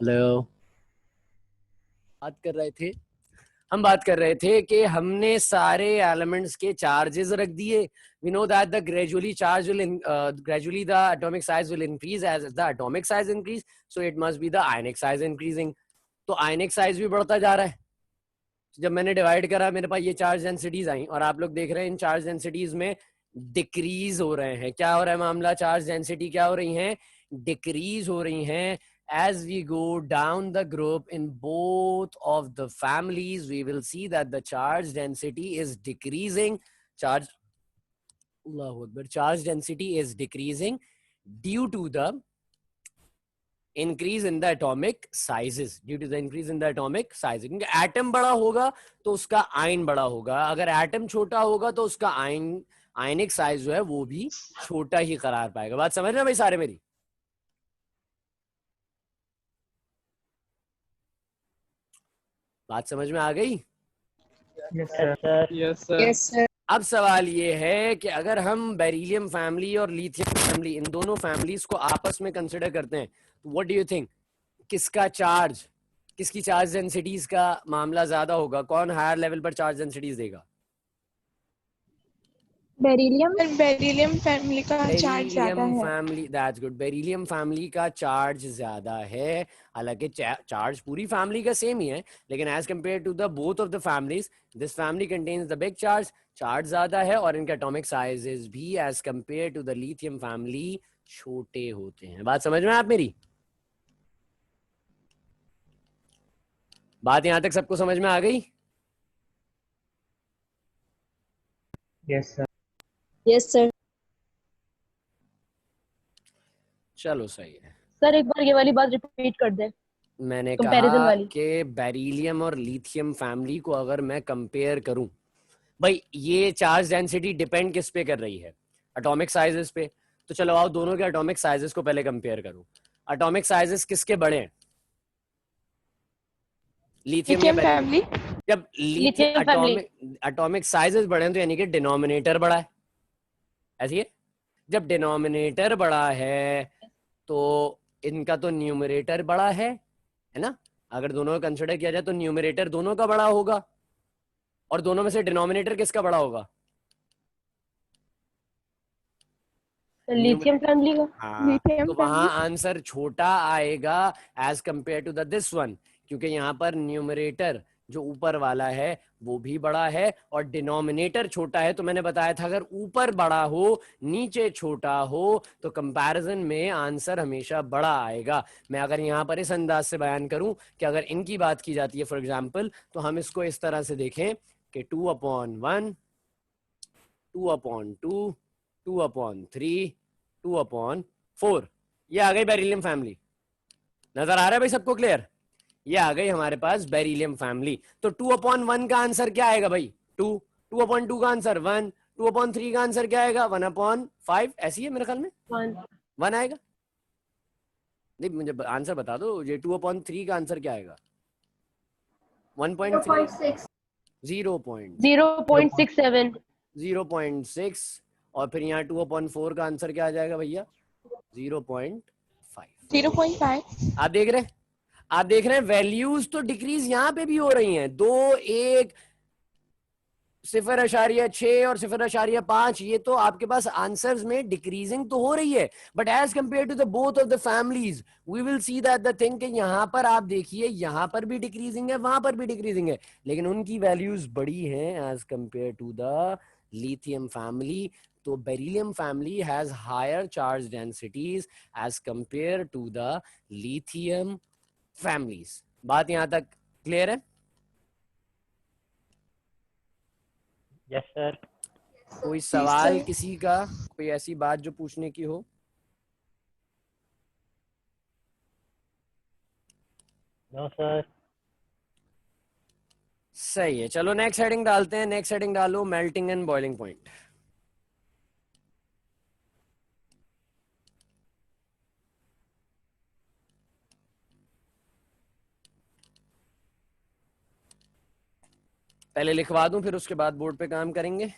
Hello. बात कर रहे थे हम बात कर रहे थे कि हमने सारे एलिमेंट्स के चार्जेस रख दिए. We know that the gradually the atomic size will increase as the atomic size increase, so it must be the ionic size increasing. तो आयनिक साइज भी बढ़ता जा रहा है. जब मैंने डिवाइड करा मेरे पास ये चार्ज डेंसिटीज आई और आप लोग देख रहे हैं इन चार्ज डेंसिटीज में डिक्रीज हो रहे हैं. क्या हो रहा है मामला? चार्ज डेंसिटी क्या हो रही हैं? डिक्रीज हो रही हैं. As we go down the group in both of the families, we will see that the charge density is decreasing. Charge density is decreasing due to the increase in the atomic sizes. क्योंकि atom बड़ा होगा तो उसका ion बड़ा होगा, अगर atom छोटा होगा तो उसका आयनिक साइज जो है वो भी छोटा ही करार पाएगा. बात समझ रहे हैं भाई सारे मेरी? बात समझ में आ गई? Yes sir. अब सवाल ये है कि अगर हम बेरिलियम फैमिली और लिथियम फैमिली इन दोनों फैमिलीज को आपस में कंसिडर करते हैं तो व्हाट डू यू थिंक, किसकी चार्ज डेंसिटीज का मामला ज्यादा होगा? कौन हायर लेवल पर चार्ज डेंसिटीज देगा? बेरिलियम फैमिली का चार्ज ज्यादा बेरिलियम है. Family, that's good. Beryllium family का चार्ज ज्यादा है. हालांकि चार्ज पूरी फैमिली का सेम ही है, लेकिन as compare to the both of the families this family contains the big charge. Charge ज्यादा है और इनके एटॉमिक साइजेस भी as compare to the lithium family छोटे होते हैं. बात समझ में आप मेरी? बात यहां तक सबको समझ में आ गई? Yes sir. Yes sir. चलो सही है. सर एक बार ये वाली बात रिपीट कर दे. मैंने Comparison कहा वाली. कि बेरिलियम और लिथियम फैमिली को अगर मैं कंपेयर करूं, भाई ये चार्ज डेंसिटी डिपेंड किस पे कर रही है? एटॉमिक साइजेस पे. तो चलो आओ दोनों के एटॉमिक साइजेस को पहले कंपेयर करो. एटॉमिक साइजेस किसके बड़े हैं? लिथियम या फैमिली. जब lithium Lithium family. Atomic sizes बड़े हैं तो यानी कि डिनोमिनेटर बड़ा है. ऐसी है. जब डिनोमिनेटर बड़ा है तो इनका तो न्यूमरेटर बड़ा है ना? अगर दोनों को कंसिडर किया जाए तो न्यूमरेटर दोनों का बड़ा होगा और दोनों में से डिनोमिनेटर किसका बड़ा होगा? लिथियम फैमिली का. हाँ, Lithium तो वहां family. आंसर छोटा आएगा as compare to the this one, क्योंकि यहाँ पर न्यूमरेटर जो ऊपर वाला है वो भी बड़ा है और डिनोमिनेटर छोटा है. तो मैंने बताया था अगर ऊपर बड़ा हो नीचे छोटा हो तो कंपैरिजन में आंसर हमेशा बड़ा आएगा. मैं अगर यहाँ पर इस अंदाज से बयान करूं कि अगर इनकी बात की जाती है फॉर एग्जाम्पल, तो हम इसको इस तरह से देखें कि 2/1, 2/2, 2/3, 2/4. ये आ गई बेरिलियम फैमिली. नजर आ रहा है भाई सबको? क्लियर? ये आ गई हमारे पास बेरिलियम फैमिली. तो 2/1 का आंसर क्या आएगा भाई? 2. 2/2 का आंसर 1. 2/3 का आंसर क्या आएगा? 1/5. ऐसी है मेरे ख्याल में 1 आएगा. नहीं मुझे आंसर बता दो. ये 2/3 का आंसर क्या आएगा? 1.3. 0.67. 0.6. और फिर यहाँ 2/4 का आंसर क्या आ जाएगा भैया? 0.5. 0.5. आप देख रहे हैं वैल्यूज तो डिक्रीज यहाँ पे भी हो रही हैं. 2, 1, 0.6 और 0.5, ये तो आपके पास आंसर्स में डिक्रीजिंग तो हो रही है. But as compare to the both of the families we will see that the thing कि यहाँ पर आप देखिए यहाँ पर भी डिक्रीजिंग है, वहां पर भी डिक्रीजिंग है, लेकिन उनकी वैल्यूज बड़ी हैं as compare to the lithium family. तो beryllium family has higher charge densities as compare to the lithium families. बात यहां तक क्लियर है? Yes sir. कोई सवाल किसी का? कोई ऐसी बात जो पूछने की हो? No sir. सही है. चलो नेक्स्ट हेडिंग डालते हैं. नेक्स्ट हेडिंग डालो मेल्टिंग एंड बॉइलिंग पॉइंट. पहले लिखवा दूं फिर उसके बाद बोर्ड पे काम करेंगे.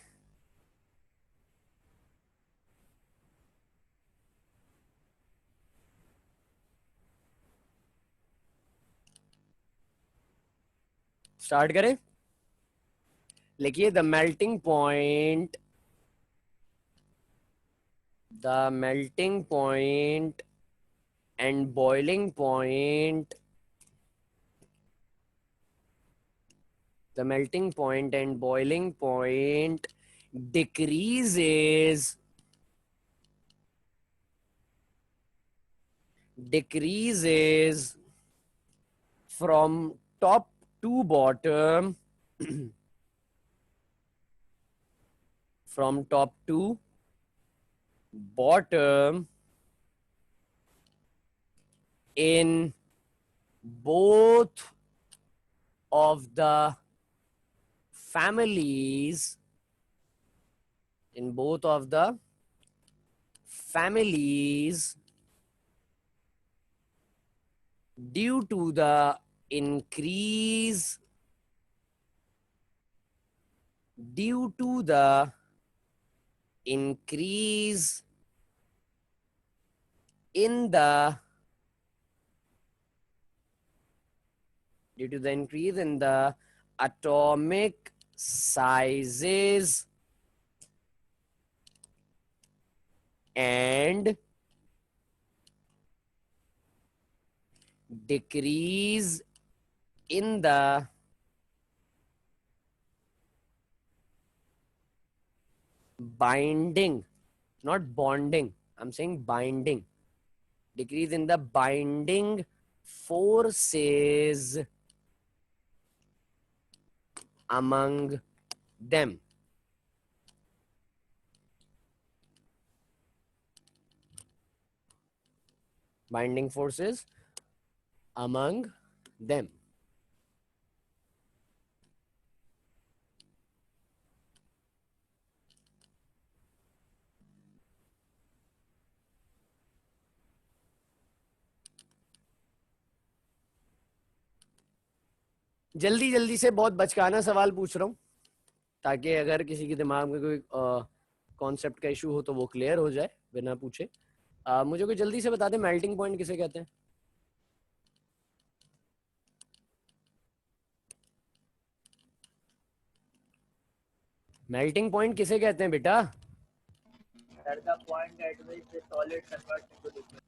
स्टार्ट करें? लिखिए the melting point and boiling point, the melting point and boiling point decreases from top to bottom from top to bottom in both of the families due to the increase in the atomic sizes and decrease in the binding, not bonding, I'm saying binding, decrease in the binding forces among them. Binding forces among them. जल्दी जल्दी से बहुत बचकाना सवाल पूछ रहा हूँ ताकि अगर किसी के दिमाग में कोई कॉन्सेप्ट का इशू हो तो वो क्लियर हो जाए बिना पूछे। मुझे कोई जल्दी से बता दे मेल्टिंग पॉइंट किसे कहते हैं? मेल्टिंग पॉइंट किसे कहते हैं बेटा? Sir, the point at which the solid converts into liquid.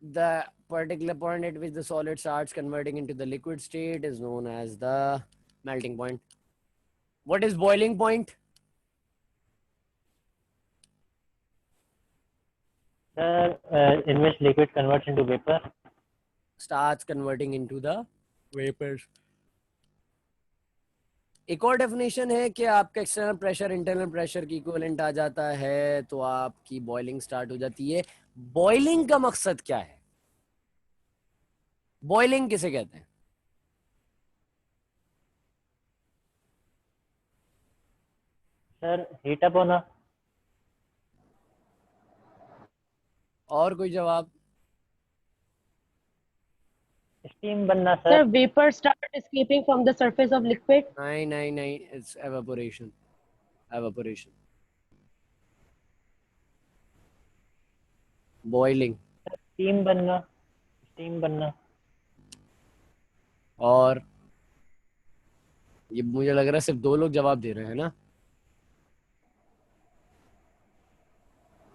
The particular point at which the solid starts converting into the liquid state is known as the melting point. What is boiling point? Sir, in which liquid converts into vapor. Starts converting into the vapors. एक और definition है कि आपका external pressure internal pressure की equivalent आ जाता है तो आपकी बॉइलिंग स्टार्ट हो जाती है। बॉइलिंग का मकसद क्या है? बॉइलिंग किसे कहते हैं? सर, हीट अप होना। और कोई जवाब? स्टीम बनना Sir, sir. vapor start escaping from the surface of liquid. नहीं, it's evaporation. Boiling. स्टीम बनना। और ये मुझे लग रहा है सिर्फ 2 लोग जवाब दे रहे हैं ना?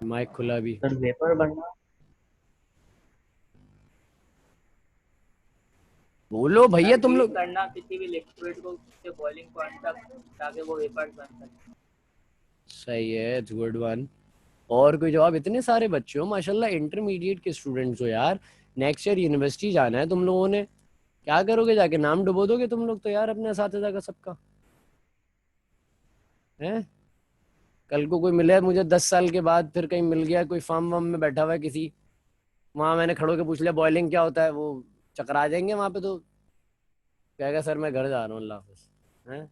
माइक खुला भी। सर, वेपर बनना। बोलो भैया तुम लोग। करना किसी भी लिक्विड को उसके बॉइलिंग पॉइंट तक ताकि वो वेपर बन सके। सही है, इट्स गुड वन। और कोई जवाब? इतने सारे बच्चे हो माशाल्लाह, इंटरमीडिएट के स्टूडेंट्स हो यार। नेक्स्ट ईयर यूनिवर्सिटी जाना है तुम लोगों ने, क्या करोगे जाके? नाम डुबो दोगे तुम लोग तो यार अपने असातिज़ा का सबका है। कल को कोई मिले मुझे 10 साल के बाद, फिर कहीं मिल गया कोई फार्म वार्म में बैठा हुआ है किसी, वहां मैंने खड़ो के पूछ लिया बॉइलिंग क्या होता है, वो चकरा जाएंगे वहां पे, तो कहेगा सर मैं घर जा रहा हूँ, अल्लाह हाफ़िज़ है।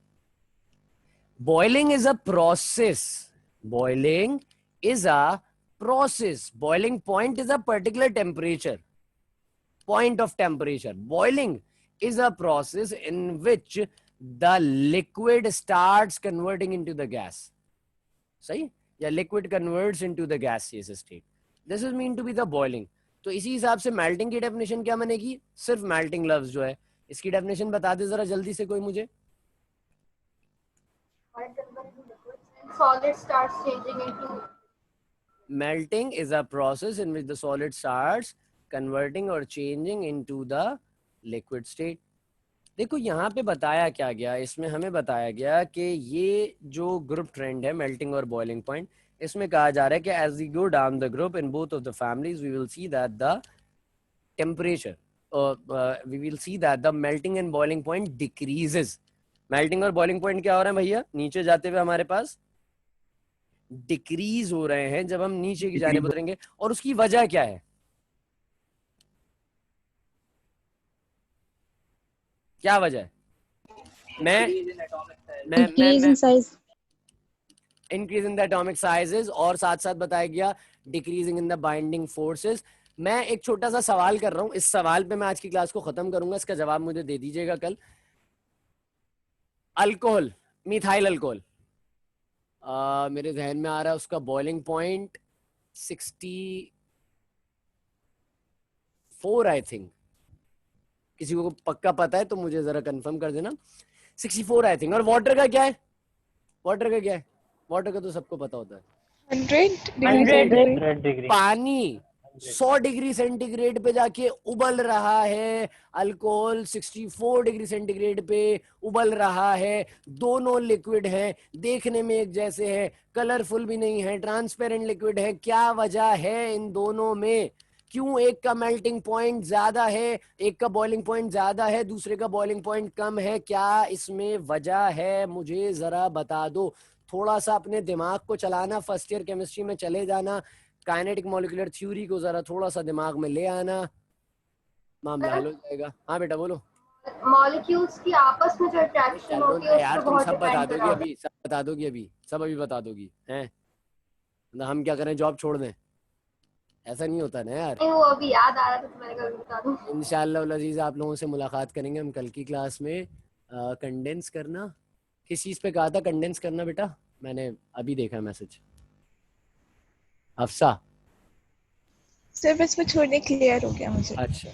Boiling is a process. Boiling is a process. Boiling point is a particular temperature, point of temperature. Boiling is a process in which the liquid starts converting into the gas. सही? या liquid converts into the gaseous state. This is mean to be the boiling. तो इसी हिसाब से melting की definition क्या बनेगी? सिर्फ मेल्टिंग लफ्ज जो है इसकी डेफिनेशन बता दे जरा जल्दी से कोई मुझे। Solid starts changing into Melting is a process in which the solid starts converting or changing into the liquid state. देखो यहाँ पे बताया क्या गया, इसमें हमें बताया गया कि ये जो ग्रुप ट्रेंड है मेल्टिंग और बॉइलिंग पॉइंट, इसमें कहा जा रहा है कि as we go down the group in both of the families we will see that the temperature we will see that the melting and boiling point decreases. Melting और boiling point क्या हो रहा है भैया, नीचे जाते हुए हमारे पास डिक्रीज हो रहे हैं जब हम नीचे की जाने उतरेंगे। और उसकी वजह क्या है, क्या वजह है? Increase in atomic size. Increase in size. Increase in the atomic sizes और साथ साथ बताया गया decreasing in the binding forces. मैं एक छोटा सा सवाल कर रहा हूं, इस सवाल पे मैं आज की क्लास को खत्म करूंगा, इसका जवाब मुझे दे दीजिएगा कल। अल्कोहल, मिथाइल अल्कोहल, मेरे जहन में आ रहा है उसका बॉइलिंग पॉइंट 64 आई थिंक, किसी को पक्का पता है तो मुझे जरा कंफर्म कर देना। 64 आई थिंक। और वाटर का क्या है, वाटर का क्या है? वाटर का तो सबको पता होता है 100 degree. पानी 100 डिग्री सेंटीग्रेड पे जाके उबल रहा है, अल्कोहल 64 डिग्री सेंटीग्रेड पे उबल रहा है। दोनों लिक्विड हैं, देखने में एक जैसे हैं, कलरफुल भी नहीं है, ट्रांसपेरेंट लिक्विड है। क्या वजह है इन दोनों में, क्यों एक का मेल्टिंग पॉइंट ज्यादा है, एक का बॉइलिंग पॉइंट ज्यादा है, दूसरे का बॉइलिंग पॉइंट कम है? क्या इसमें वजह है, मुझे जरा बता दो। थोड़ा सा अपने दिमाग को चलाना, फर्स्ट ईयर केमिस्ट्री में चले जाना, काइनेटिक मॉलिक्यूलर थ्योरी को जरा थोड़ा सा दिमाग में ले आना, मामला हल हो जाएगा। हाँ बेटा बोलो। मॉलिक्यूल्स की आपस में जो अट्रैक्शन होती है यार उस पे तुम बहुत सब बता डिपेंड दोगी करता है। अभी, सब बता दोगी अभी, सब अभी बता दोगी हैं? मतलब हम क्या करें, जॉब छोड़ दें? ऐसा नहीं होता ना यार। नहीं, वो अभी याद आ रहा था तो मैंने कहा बता दूं। इंशाअल्लाह अज़ीज़ आप लोगों से मुलाकात करेंगे हम कल की क्लास में। कंडेंस करना, किस चीज़ पे कहा था कंडेंस करना बेटा? मैंने अभी देखा मैसेज। अफसा, सर बस वो छोड़ने क्लियर हो गया मुझे। अच्छा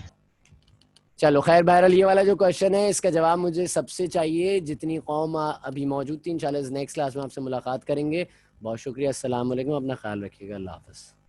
चलो खैर, बहरहाल ये वाला जो क्वेश्चन है इसका जवाब मुझे सबसे चाहिए जितनी कौम अभी मौजूद थी। इंशाल्लाह नेक्स्ट क्लास में आपसे मुलाकात करेंगे। बहुत शुक्रिया, अस्सलाम वालेकुम, अपना ख्याल रखिएगा, अल्लाह हाफ़िज़।